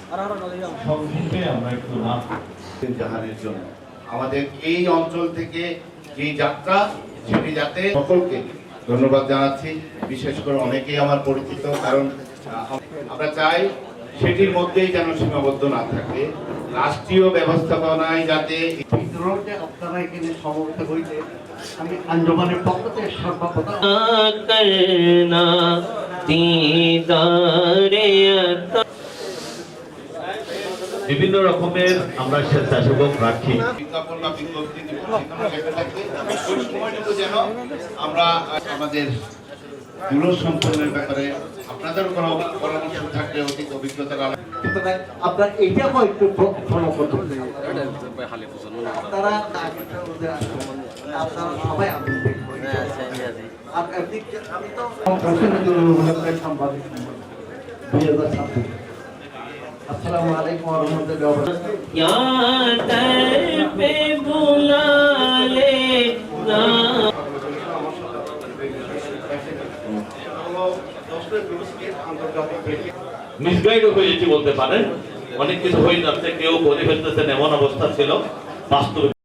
সংক্ষেপে আমরা একটু নাম জাহানের জন্য আমাদের এই অঞ্চল থেকে যে যাত্রা সেটি যাতে সকলকে ধন্যবাদ জানাচ্ছি। বিশেষ করে অনেকেই আমার পরিচিত, কারণ আমরা চাই সেটির মধ্যেই যেন সীমাবদ্ধ না থাকে, রাষ্ট্রীয় ব্যবস্থাপনায় যাতে বিদ্রোহকে আপনারা এখানে সমর্থ হইলে আমি আঞ্জমানের পক্ষ থেকে সর্বপ্রথম বিভিন্ন রকমের আমরা স্বেচ্ছাসেবক রাখি। বিজ্ঞাপন বা বিজ্ঞপ্তি ওই সময়টুকু যেন আমরা আমাদের দূর সম্পন্নের ব্যাপারে আপনাদের কোনো পরামর্শ থাকলে অধিক অভিজ্ঞতার আপনার এইটাও একটু ফলো করতে হবে। আপনারা সবাই আমি তো সাংবাদিক 2007। আসসালামু আলাইকুম ওয়া রাহমাতুল্লাহি ওয়া মিসগাইডও হয়েছে বলতে পারেন, অনেক কিছু হয়ে যাচ্ছে, কেউ করে ফেলতেছেন এমন অবস্থা ছিল বাস্তবে।